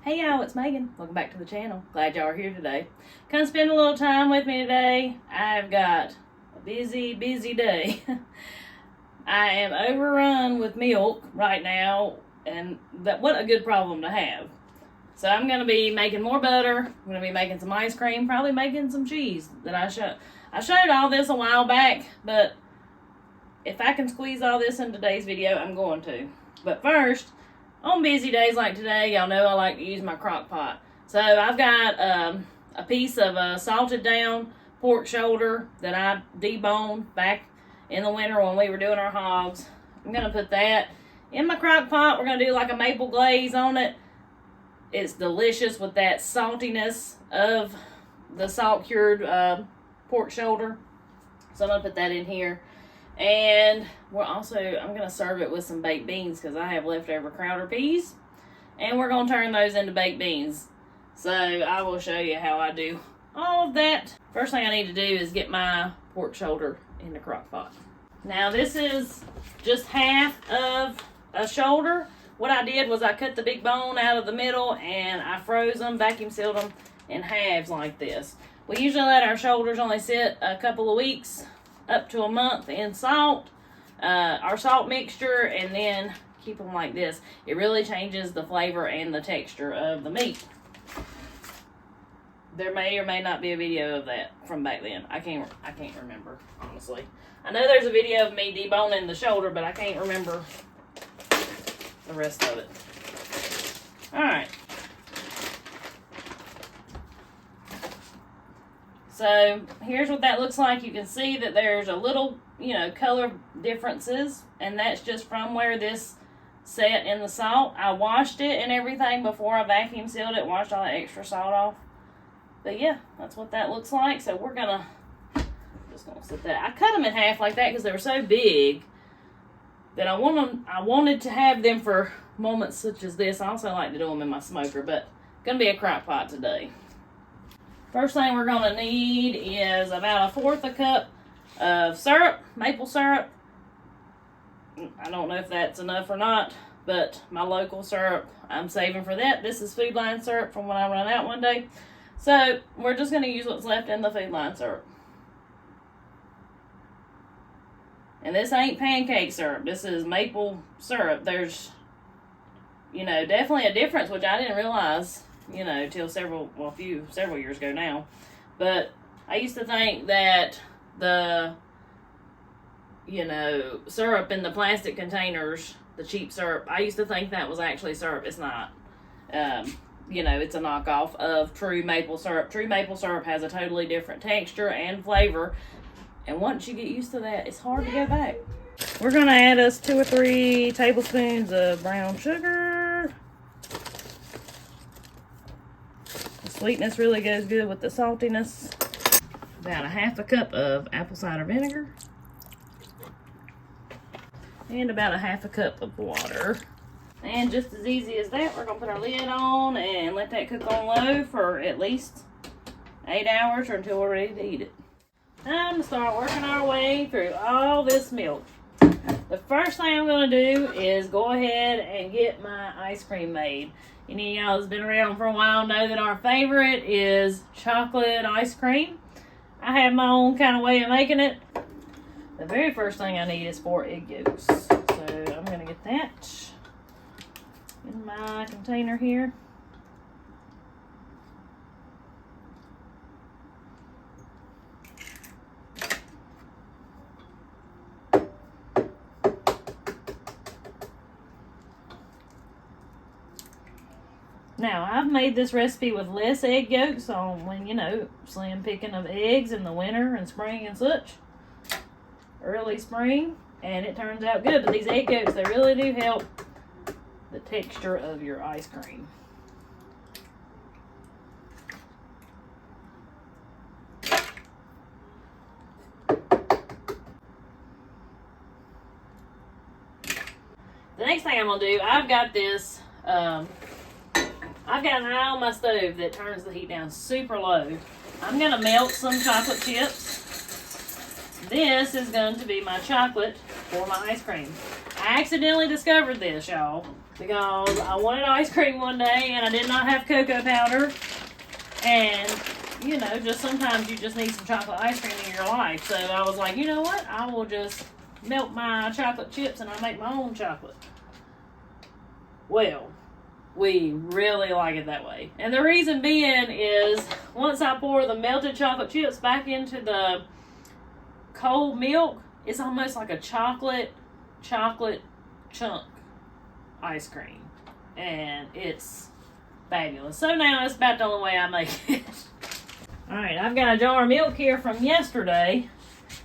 Hey y'all, it's Megan. Welcome back to the channel. Glad y'all are here today. Come spend a little time with me today. I've got a busy day. I am overrun with milk right now, and what a good problem to have. So I'm going to be making more butter. I'm going to be making some ice cream, probably making some cheese that I showed all this a while back, but if I can squeeze all this in today's video, I'm going to. But first, on busy days like today, y'all know I like to use my crock pot. So I've got a piece of salted down pork shoulder that I deboned back in the winter when we were doing our hogs. I'm going to put that in my crock pot. We're going to do like a maple glaze on it. It's delicious with that saltiness of the salt cured pork shoulder. So I'm going to put that in here. And I'm going to serve it with some baked beans because I have leftover Crowder peas. And we're going to turn those into baked beans. So I will show you how I do all of that. First thing I need to do is get my pork shoulder in the crock pot. Now this is just half of a shoulder. What I did was I cut the big bone out of the middle and I froze them, vacuum sealed them in halves like this. We usually let our shoulders only sit a couple of weeks up to a month in salt, our salt mixture, and then keep them like this. It really changes the flavor and the texture of the meat. There may or may not be a video of that from back then. I can't remember, honestly. I know there's a video of me deboning the shoulder, but I can't remember the rest of it. Alright. So here's what that looks like. You can see that there's a little, color differences, and that's just from where this set in the salt. I washed it and everything before I vacuum sealed it, washed all the extra salt off. But yeah, that's what that looks like. So we're just gonna set that. I cut them in half like that because they were so big that I wanted to have them for moments such as this. I also like to do them in my smoker, but gonna be a crock pot today. First thing we're going to need is about 1/4 cup of syrup, maple syrup. I don't know if that's enough or not, but my local syrup, I'm saving for that. This is Food Line syrup from when I run out one day. So we're just going to use what's left in the Food Line syrup. And this ain't pancake syrup. This is maple syrup. There's, definitely a difference, which I didn't realize till several years ago now. But I used to think that the, syrup in the plastic containers, the cheap syrup, I used to think that was actually syrup. It's not. It's a knockoff of true maple syrup. True maple syrup has a totally different texture and flavor. And once you get used to that, it's hard to go back. We're going to add us 2 or 3 tablespoons of brown sugar. Sweetness really goes good with the saltiness. About 1/2 cup of apple cider vinegar. And about 1/2 cup of water. And just as easy as that, we're going to put our lid on and let that cook on low for at least 8 hours or until we're ready to eat it. Time to start working our way through all this milk. The first thing I'm going to do is go ahead and get my ice cream made. Any of y'all that's been around for a while know that our favorite is chocolate ice cream. I have my own kind of way of making it. The very first thing I need is 4 egg yolks. So I'm going to get that in my container here. Now, I've made this recipe with less egg yolks on when, slim picking of eggs in the winter and spring and such. Early spring, and it turns out good. But these egg yolks, they really do help the texture of your ice cream. The next thing I'm going to do, I've got this... I've got an eye on my stove that turns the heat down super low. I'm going to melt some chocolate chips. This is going to be my chocolate for my ice cream. I accidentally discovered this, y'all. because I wanted ice cream one day and I did not have cocoa powder. And, you know, just sometimes you just need some chocolate ice cream in your life. So I was like, you know what? I will just melt my chocolate chips and I'll make my own chocolate. Well, we really like it that way. And the reason being is once I pour the melted chocolate chips back into the cold milk, it's almost like a chocolate chunk ice cream. And it's fabulous. So now it's about the only way I make it. Alright, I've got a jar of milk here from yesterday.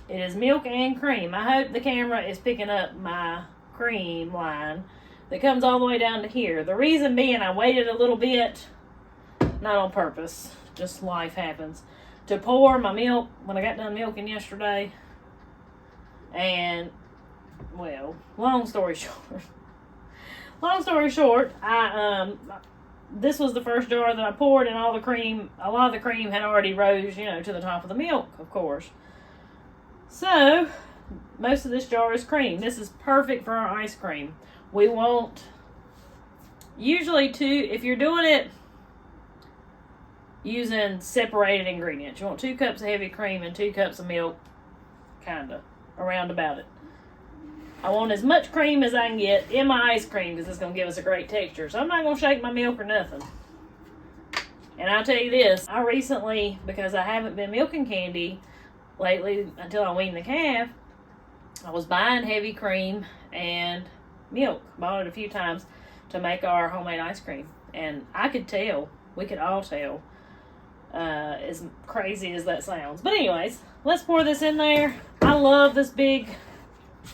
It is milk and cream. I hope the camera is picking up my cream line that comes all the way down to here. The reason being I waited a little bit, not on purpose, just life happens, to pour my milk when I got done milking yesterday. And, well, long story short, this was the first jar that I poured, and a lot of the cream had already rose, you know, to the top of the milk, of course. So, most of this jar is cream. This is perfect for our ice cream. We want, usually if you're doing it using separated ingredients, you want 2 cups of heavy cream and 2 cups of milk, kinda, around about it. I want as much cream as I can get in my ice cream because it's going to give us a great texture. So I'm not going to shake my milk or nothing. And I'll tell you this, I recently, because I haven't been milking Candy lately until I weaned the calf, I was buying heavy cream and milk. Bought it a few times to make our homemade ice cream. And I could tell, we could all tell, as crazy as that sounds. But anyways, let's pour this in there. I love this big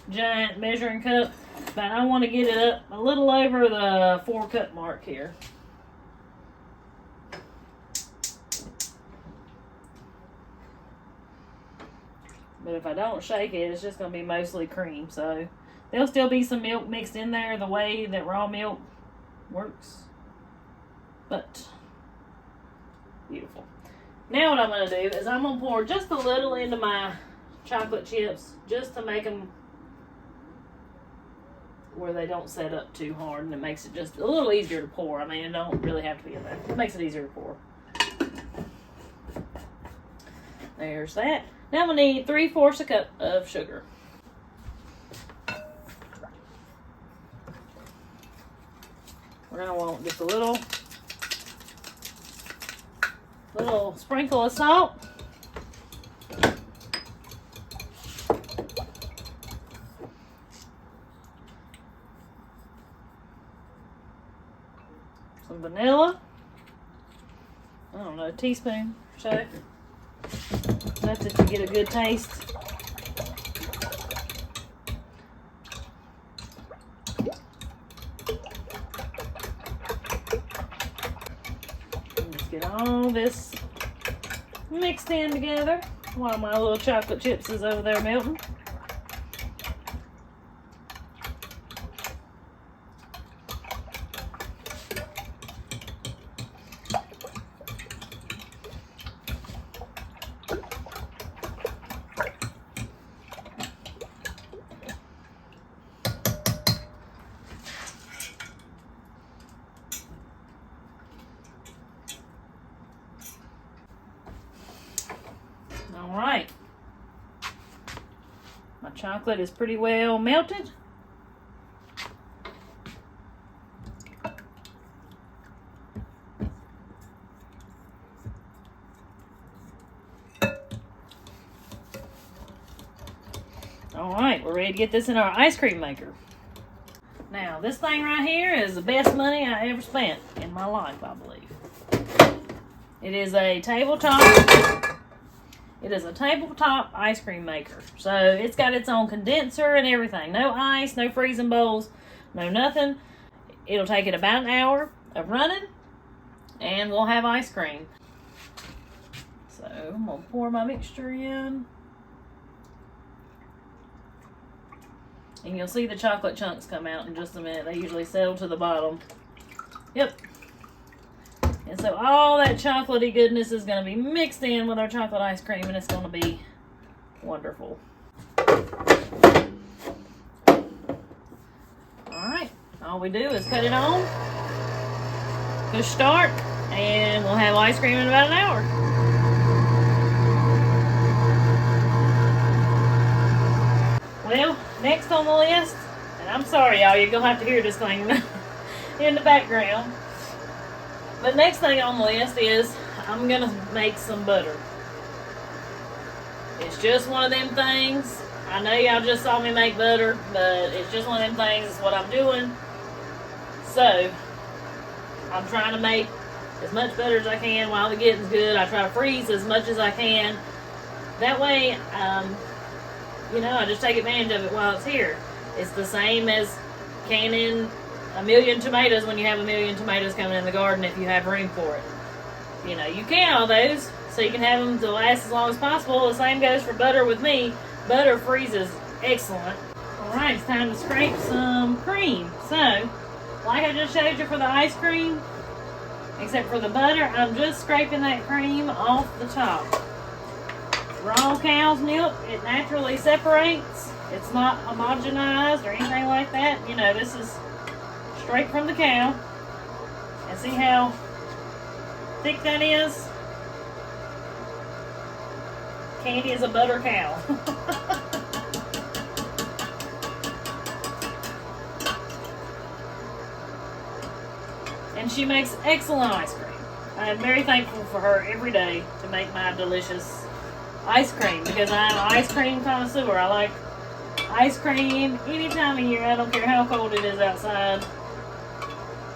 giant measuring cup, but I want to get it up a little over the 4-cup mark here. But if I don't shake it, it's just going to be mostly cream. So there'll still be some milk mixed in there the way that raw milk works. But beautiful. Now what I'm going to do is I'm going to pour just a little into my chocolate chips just to make them where they don't set up too hard, and it makes it just a little easier to pour. I mean, it don't really have to be in there. It makes it easier to pour. There's that. Now we need 3/4 a cup of sugar. We're gonna want just a little sprinkle of salt. Some vanilla. I don't know, a teaspoon or so. That's it to get a good taste. Let's get all this mixed in together while my little chocolate chips is over there melting. Alright, my chocolate is pretty well melted. Alright, we're ready to get this in our ice cream maker. Now, this thing right here is the best money I ever spent in my life, I believe. It is a tabletop ice cream maker. So it's got its own condenser and everything. No ice, no freezing bowls, no nothing. It'll take it about an hour of running and we'll have ice cream. So I'm going to pour my mixture in. And you'll see the chocolate chunks come out in just a minute. They usually settle to the bottom. Yep. And so all that chocolatey goodness is going to be mixed in with our chocolate ice cream, and it's going to be wonderful. Alright, all we do is cut it on, push start, and we'll have ice cream in about an hour. Well, next on the list, and I'm sorry y'all, you're gonna have to hear this thing in the background. But next thing on the list is I'm gonna make some butter. It's just one of them things. I know y'all just saw me make butter, but it's just one of them things. It's what I'm doing. So, I'm trying to make as much butter as I can while the getting's good. I try to freeze as much as I can. That way, I just take advantage of it while it's here. It's the same as canning a million tomatoes when you have a million tomatoes coming in the garden if you have room for it. You can all those so you can have them to last as long as possible. The same goes for butter with me. Butter freezes excellent. Alright, it's time to scrape some cream. So, like I just showed you for the ice cream, except for the butter, I'm just scraping that cream off the top. Raw cow's milk, it naturally separates. It's not homogenized or anything like that. This is straight from the cow. And see how thick that is? Candy is a butter cow. And she makes excellent ice cream. I'm very thankful for her every day to make my delicious ice cream because I'm an ice cream connoisseur. I like ice cream any time of year. I don't care how cold it is outside.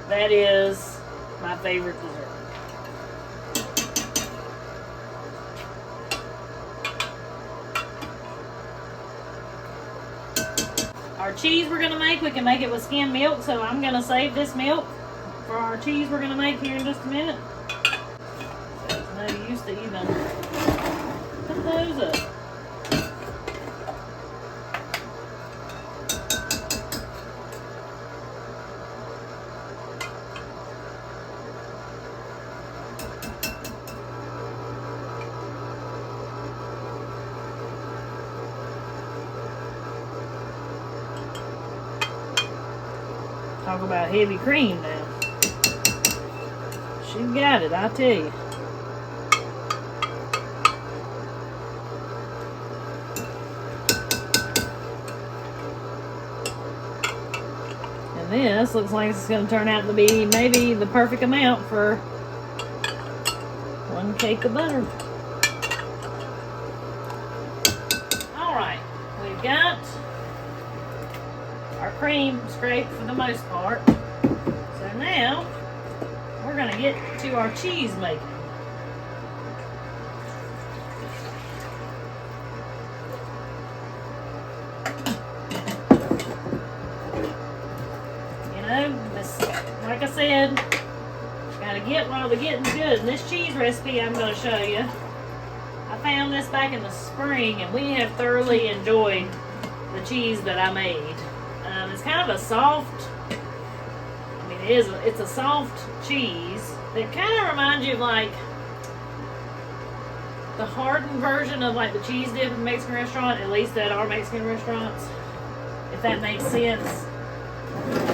That is my favorite dessert. Our cheese we're going to make, we can make it with skim milk, so I'm going to save this milk for our cheese we're going to make here in just a minute. There's no use to even put those up. Talk about heavy cream now. She got it, I tell you. And this looks like it's going to turn out to be maybe the perfect amount for one cake of butter. Alright, we've got our cream scraped for the most part. So now we're going to get to our cheese making. Like I said, gotta get while the getting's good. And this cheese recipe I'm going to show you, I found this back in the spring and we have thoroughly enjoyed the cheese that I made. It's kind of a soft, it's a soft cheese that kind of reminds you of like the hardened version of like the cheese dip in a Mexican restaurant, at least at our Mexican restaurants, if that makes sense.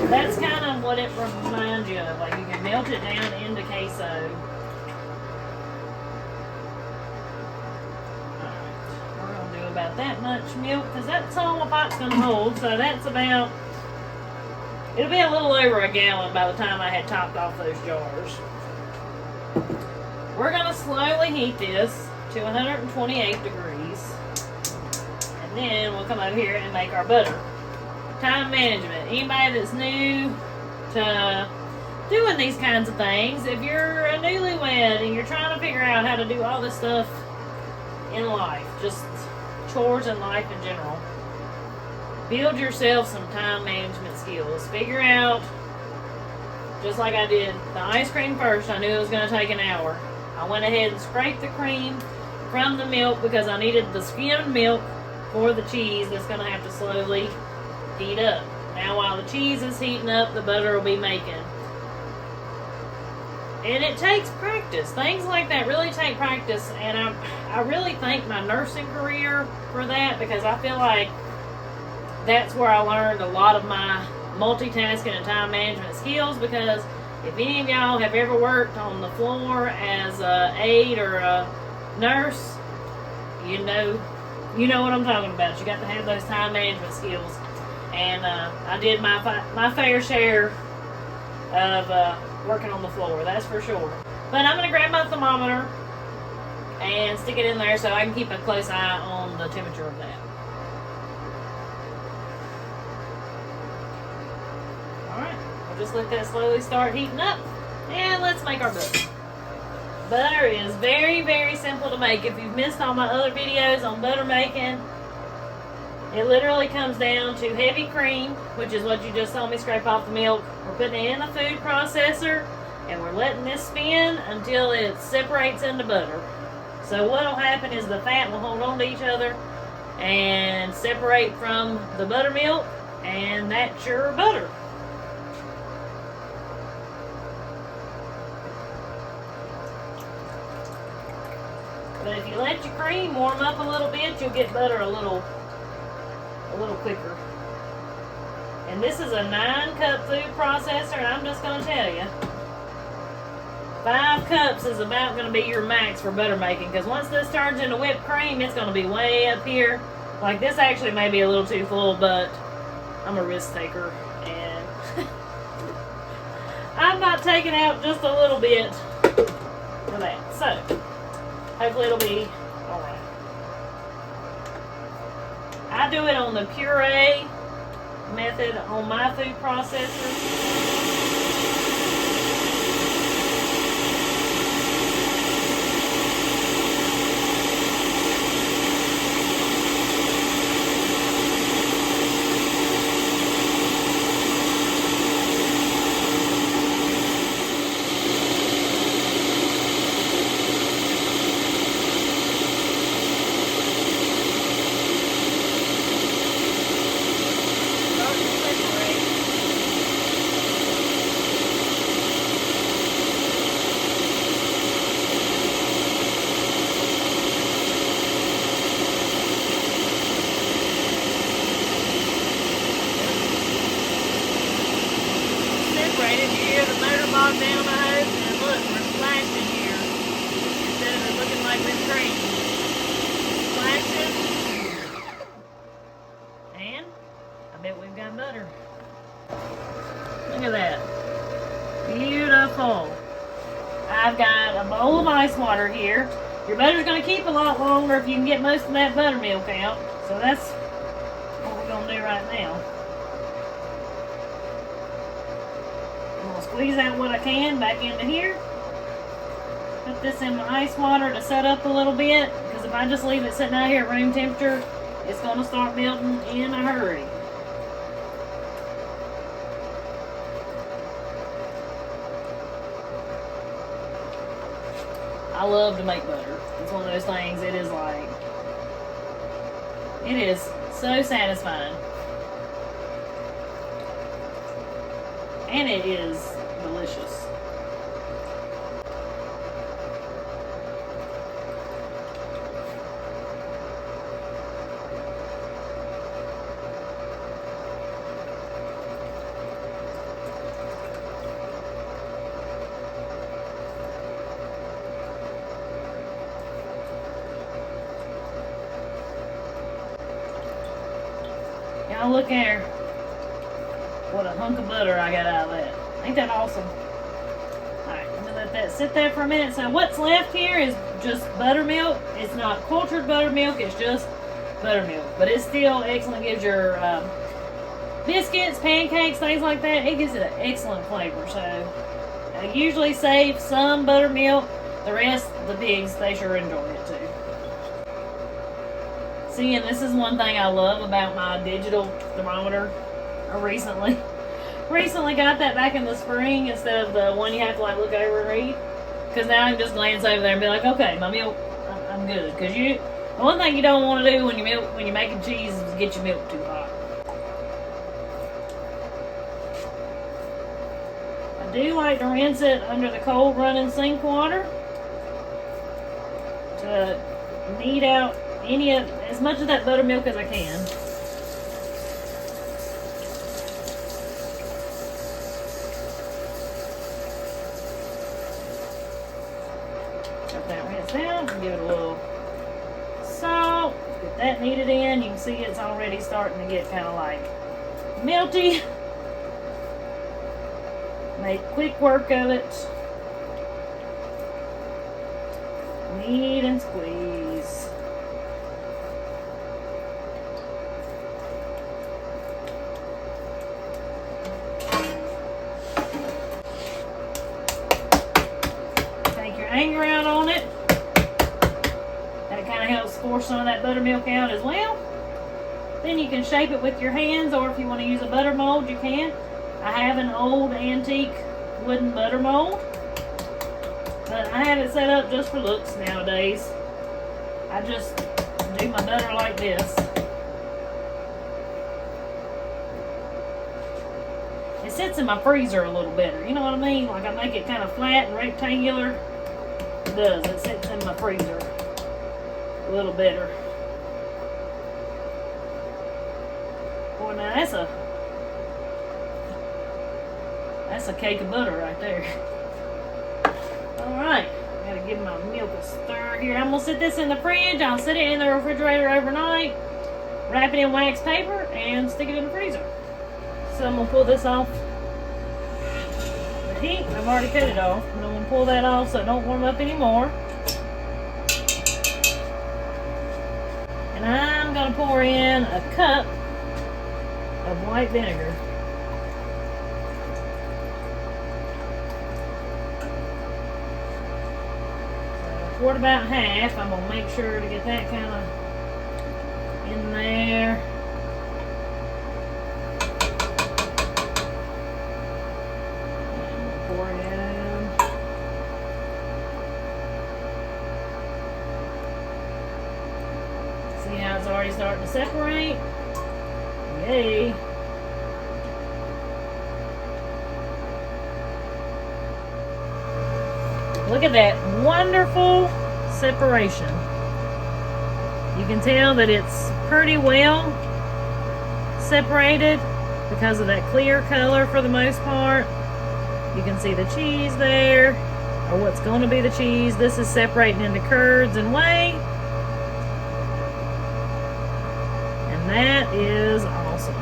That's kind of what it reminds you of. Like you can melt it down into queso. Alright, we're going to do about that much milk because that's all my pot's going to hold. So that's about, it'll be a little over a gallon by the time I had topped off those jars. We're going to slowly heat this to 128 degrees. And then we'll come over here and make our butter. Time management. Anybody that's new to doing these kinds of things, if you're a newlywed and you're trying to figure out how to do all this stuff in life, just chores in life in general, build yourself some time management skills. Figure out, just like I did the ice cream first, I knew it was going to take an hour. I went ahead and scraped the cream from the milk because I needed the skimmed milk for the cheese that's going to have to slowly heat up. Now while the cheese is heating up, the butter will be making. And it takes practice. Things like that really take practice, and I really thank my nursing career for that because I feel like that's where I learned a lot of my multitasking and time management skills, because if any of y'all have ever worked on the floor as a aide or a nurse, you know what I'm talking about. You got to have those time management skills. And I did my fair share of working on the floor, that's for sure. But I'm going to grab my thermometer and stick it in there so I can keep a close eye on the temperature of that. Alright, we'll just let that slowly start heating up, and let's make our butter. Butter is very, very simple to make. If you've missed all my other videos on butter making, it literally comes down to heavy cream, which is what you just saw me scrape off the milk. We're putting it in a food processor, and we're letting this spin until it separates into butter. So what will happen is the fat will hold on to each other and separate from the buttermilk, and that's your butter. But if you let your cream warm up a little bit, you'll get butter a little quicker. And this is a 9-cup food processor, and I'm just going to tell you, 5 cups is about going to be your max for butter making, because once this turns into whipped cream, it's going to be way up here. Like, this actually may be a little too full, but I'm a risk taker, and I'm not taking out just a little bit for that. So hopefully it'll be alright. I do it on the puree method on my food processor. Down the hose, and look, we're splashing here instead of it looking like whipped cream. Splashing, and I bet we've got butter. Look at that, beautiful. I've got a bowl of ice water here. Your butter's going to keep a lot longer if you can get most of that buttermilk out, so that's what we're going to do right now. Squeeze out what I can back into here. Put this in my ice water to set up a little bit, because if I just leave it sitting out here at room temperature, it's going to start melting in a hurry. I love to make butter. It's one of those things, it is so satisfying. And it is delicious. Y'all look there. What a hunk of butter I got out of that. Ain't that awesome? Alright, I'm gonna let that sit there for a minute. So what's left here is just buttermilk. It's not cultured buttermilk, it's just buttermilk. But it's still excellent. It gives your biscuits, pancakes, things like that. It gives it an excellent flavor. So I usually save some buttermilk. The rest, the pigs, they sure enjoy it too. See, and this is one thing I love about my digital thermometer. I recently got that back in the spring instead of the one you have to like look over and read. Because now I can just glance over there and be like, okay, my milk, I'm good. Because the one thing you don't want to do when you're making cheese is get your milk too hot. I do like to rinse it under the cold running sink water to knead out as much of that buttermilk as I can. Got that rinsed out. Give it a little salt. Get that kneaded in. You can see it's already starting to get kind of like melty. Make quick work of it. Knead and squeeze. Take your anger out on it. That kind of helps force some of that buttermilk out as well. Then you can shape it with your hands, or if you want to use a butter mold, you can. I have an old antique wooden butter mold, but I have it set up just for looks nowadays. I just do my butter like this. It sits in my freezer a little better, you know what I mean? Like I make it kind of flat and rectangular. It does, it sits in my freezer a little better. Boy, now that's a cake of butter right there. Alright, gotta give my milk a stir here. I'm gonna sit this in the fridge. I'll sit it in the refrigerator overnight, wrap it in wax paper, and stick it in the freezer. So I'm gonna pull this off the heat. I've already cut it off, but I'm gonna pull that off so it don't warm up anymore. And I'm gonna pour in a cup of white vinegar. Poured about half. I'm gonna make sure to get that kind of in there. And we'll pour it in. See how it's already starting to separate? Yay! Look at that wonderful separation. You can tell that it's pretty well separated because of that clear color for the most part. You can see the cheese there, or what's going to be the cheese. This is separating into curds and whey. And that is awesome.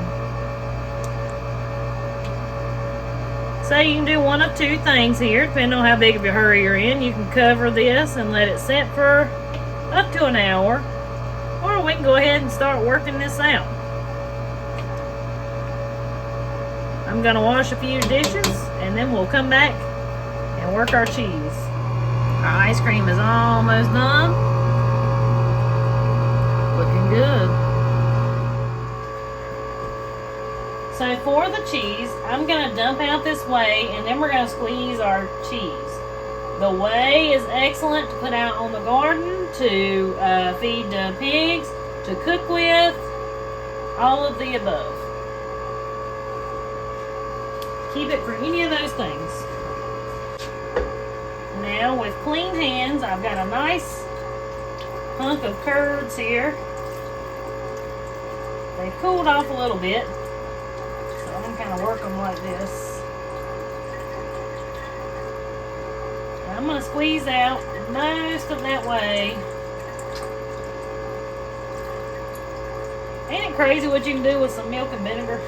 So you can do one of two things here, depending on how big of a hurry you're in. You can cover this and let it sit for up to an hour, or we can go ahead and start working this out. I'm going to wash a few dishes, and then we'll come back and work our cheese. Our ice cream is almost done. Looking good. So for the cheese, I'm going to dump out this whey, and then we're going to squeeze our cheese. The whey is excellent to put out on the garden, to feed the pigs, to cook with, all of the above. Keep it for any of those things. Now with clean hands, I've got a nice hunk of curds here. They've cooled off a little bit. I'm going to kind of work them like this. And I'm going to squeeze out most of that whey. Ain't it crazy what you can do with some milk and vinegar?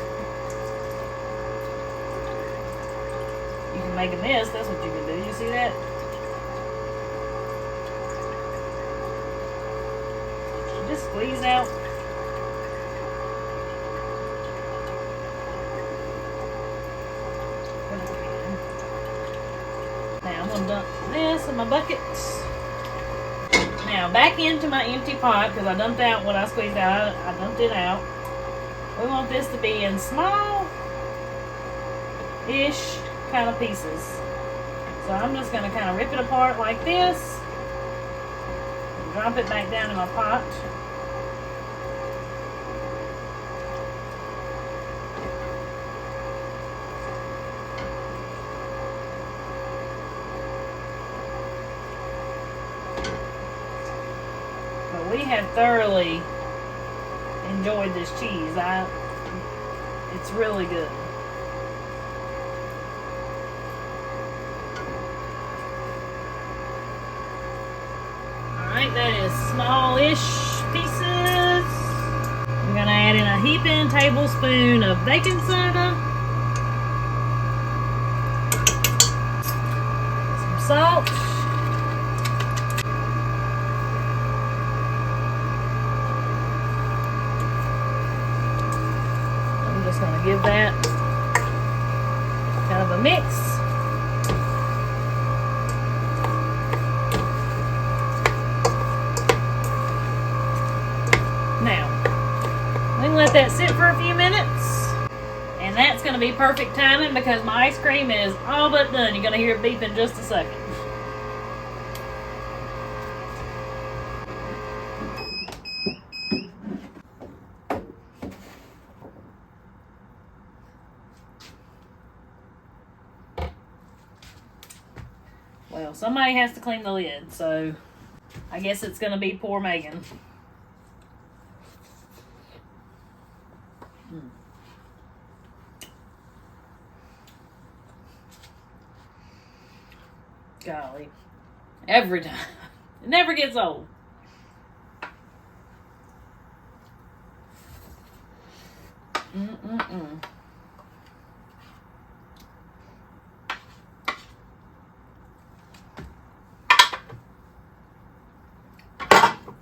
You can make a mess, that's what you can do. You see that? Just squeeze out. Now I'm going to dump this in my bucket. Now back into my empty pot, because I dumped out what I squeezed out. I dumped it out. We want this to be in small-ish kind of pieces. So I'm just going to kind of rip it apart like this. And drop it back down in my pot. We have thoroughly enjoyed this cheese. It's really good. think that is smallish pieces. I'm gonna add in a heaping tablespoon of baking soda, some salt, I'm just gonna give that kind of a mix. Now, we can let that sit for a few minutes. And that's going to be perfect timing because my ice cream is all but done. You're going to hear it beep in just a second. Well, somebody has to clean the lid, so I guess it's going to be poor Megan. Golly. Every time. It never gets old.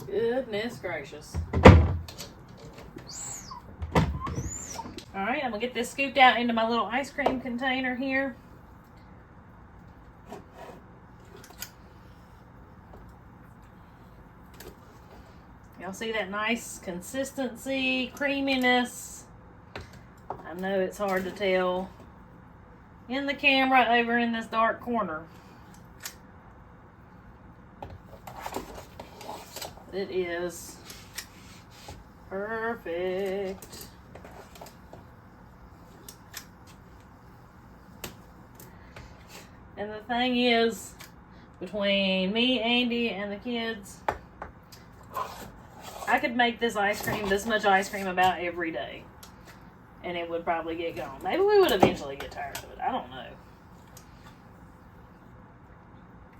Goodness gracious. Alright, I'm going to get this scooped out into my little ice cream container here. Y'all see that nice consistency, creaminess? I know it's hard to tell in the camera over in this dark corner. It is perfect. And the thing is, between me, Andy, and the kids, I could make this ice cream, this much ice cream, about every day. And it would probably get gone. Maybe we would eventually get tired of it. I don't know.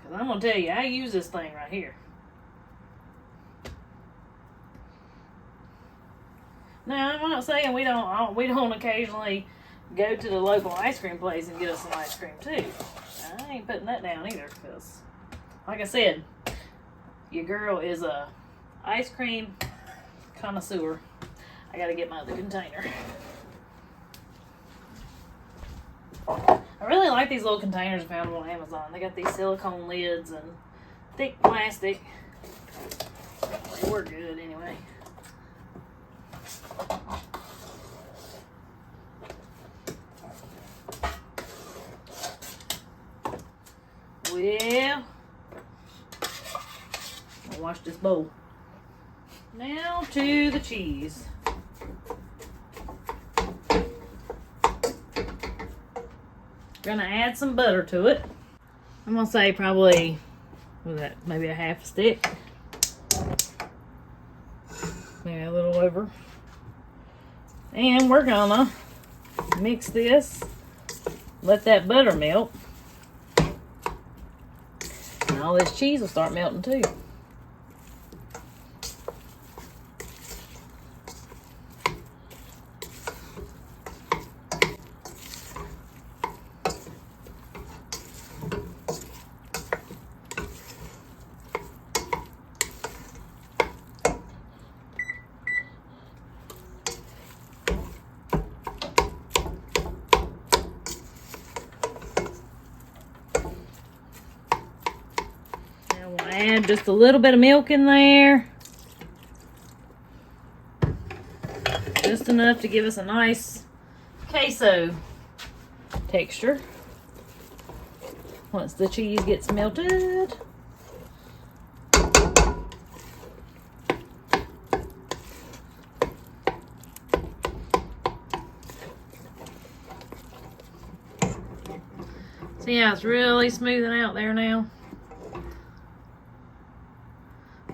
Because I'm going to tell you, I use this thing right here. Now, I'm not saying we don't occasionally go to the local ice cream place and get us some ice cream too. I ain't putting that down either, because, like I said, your girl is a ice cream connoisseur. I gotta get my other container. I really like these little containers I found on Amazon. They got these silicone lids and thick plastic. They work good anyway. Well, I'll wash this bowl. Now to the cheese. Gonna add some butter to it. I'm gonna say probably, what was that, maybe a half a stick. Maybe a little over. And we're gonna mix this, let that butter melt. And all this cheese will start melting too. Add just a little bit of milk in there. Just enough to give us a nice queso texture once the cheese gets melted. See how it's really smoothing out there now?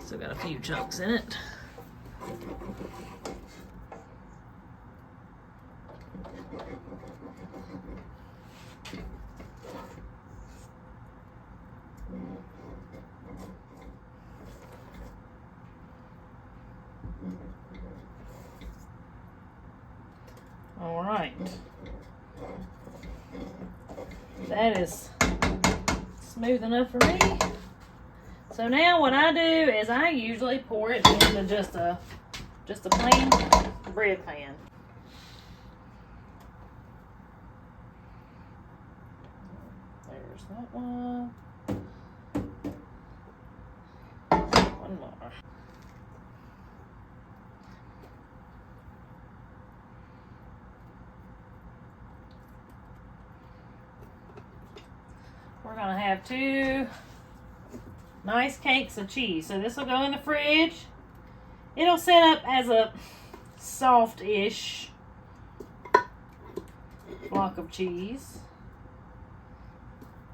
Still got a few chunks in it. That is smooth enough for me. So now what I do is I usually pour it into just a plain bread pan. There's that one. One more. We're gonna have 2 nice cakes of cheese. So this will go in the fridge. It'll set up as a soft-ish block of cheese.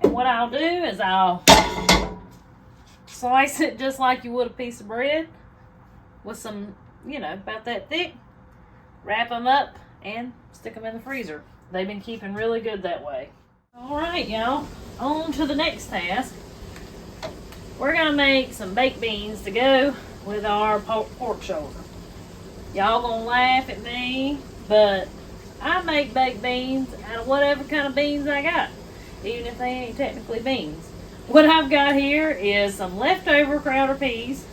And what I'll do is I'll slice it just like you would a piece of bread with some, about that thick. Wrap them up and stick them in the freezer. They've been keeping really good that way. All right, y'all, on to the next task. We're gonna make some baked beans to go with our pork shoulder. Y'all gonna laugh at me, but I make baked beans out of whatever kind of beans I got, even if they ain't technically beans. What I've got here is some leftover crowder peas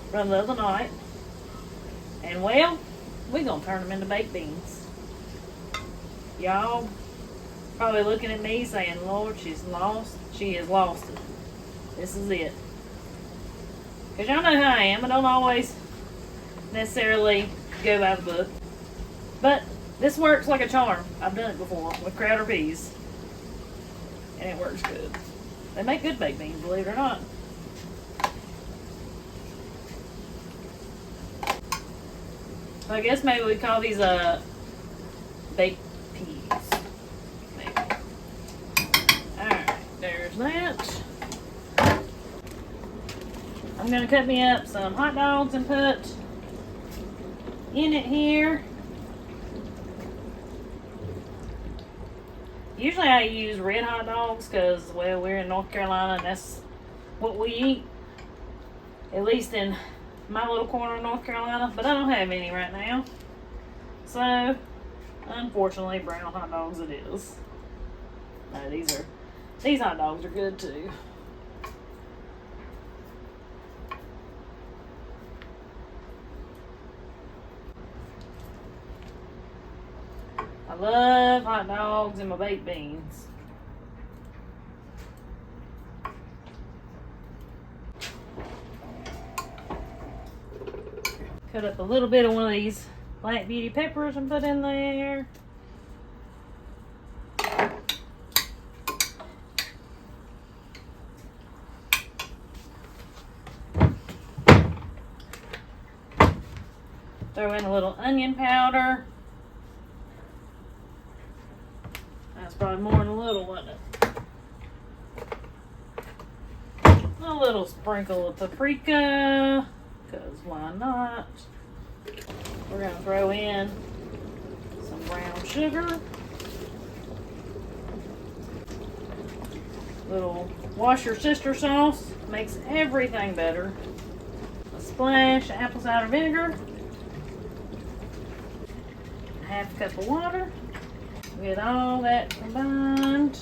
from the other night, and well, we're gonna turn them into baked beans. Y'all probably looking at me saying, Lord, she's lost. She has lost it. This is it. Because y'all know how I am. I don't always necessarily go by the book. But this works like a charm. I've done it before with crowder peas. And it works good. They make good baked beans, believe it or not. So I guess maybe we call these baked peas. Maybe. Alright, there's that. I'm going to cut me up some hot dogs and put in it here. Usually I use red hot dogs because, well, we're in North Carolina and that's what we eat. At least in my little corner of North Carolina. But I don't have any right now. So, unfortunately, brown hot dogs it is. No, these hot dogs are good too. I love hot dogs and my baked beans. Cut up a little bit of one of these black beauty peppers and put in there. Throw in a little onion powder. That's probably more than a little, wasn't it? A little sprinkle of paprika, because why not? We're going to throw in some brown sugar. Little wash your sister sauce, makes everything better. A splash of apple cider vinegar. A half a cup of water. Get all that combined.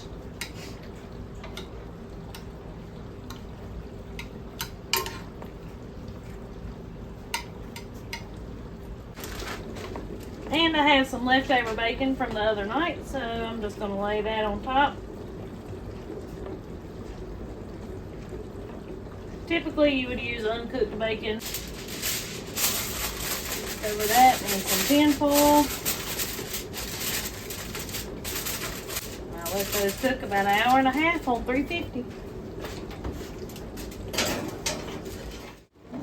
And I have some leftover bacon from the other night, so I'm just going to lay that on top. Typically you would use uncooked bacon. Cover that in some tin foil. I'll let those cook about an hour and a half on 350.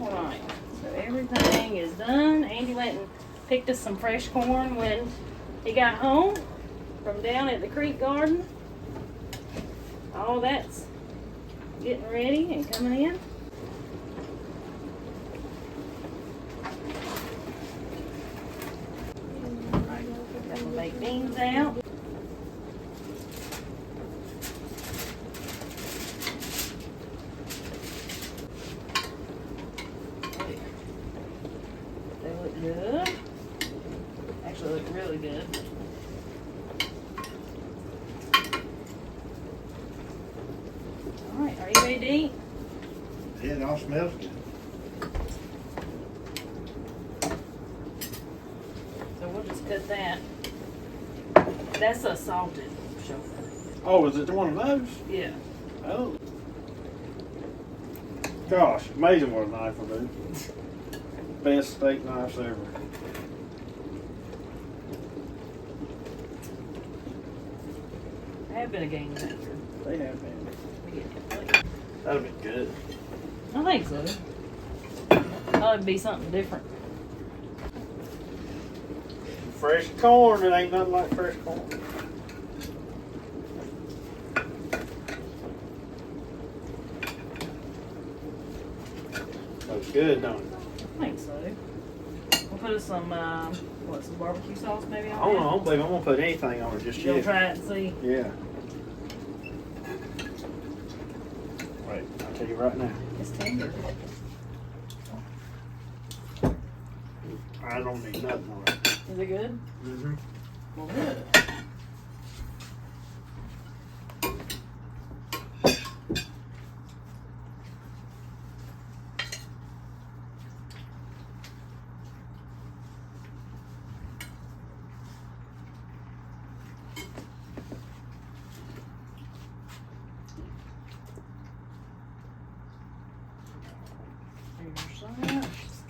Alright, so everything is done. Andy went and picked us some fresh corn when he got home from down at the creek garden. All that's getting ready and coming in. Got my baked beans out. They look good. Actually look really good. Ready to eat? Yeah, it all smells good. So we'll just cut that. That's a salted chauffeur. Oh, is it one of those? Yeah. Oh. Gosh, amazing what a knife will do. Best steak knives ever. I have been a game master. They have been. Let me get that plate. That'll be good. I think so. Thought it'd be something different. Fresh corn, it ain't nothing like fresh corn. Looks good, don't it? I think so. We'll put some, some barbecue sauce maybe on I don't it? know, I don't believe I'm gonna put anything on it just You'll yet. try it and see. Yeah. Wait, I'll tell you right now. It's tender. I don't need nothing on it. Is it good? Mm-hmm. Well, good.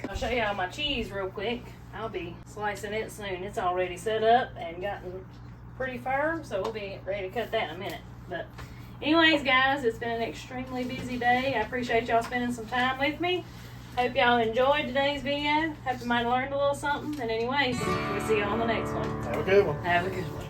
I'll show you all my cheese real quick. I'll be slicing it soon. It's already set up and gotten pretty firm, so we'll be ready to cut that in a minute. But anyways, guys, it's been an extremely busy day. I appreciate y'all spending some time with me. Hope y'all enjoyed today's video. Hope you might have learned a little something. And anyways, we'll see you on the next one. Have a good one. Have a good one.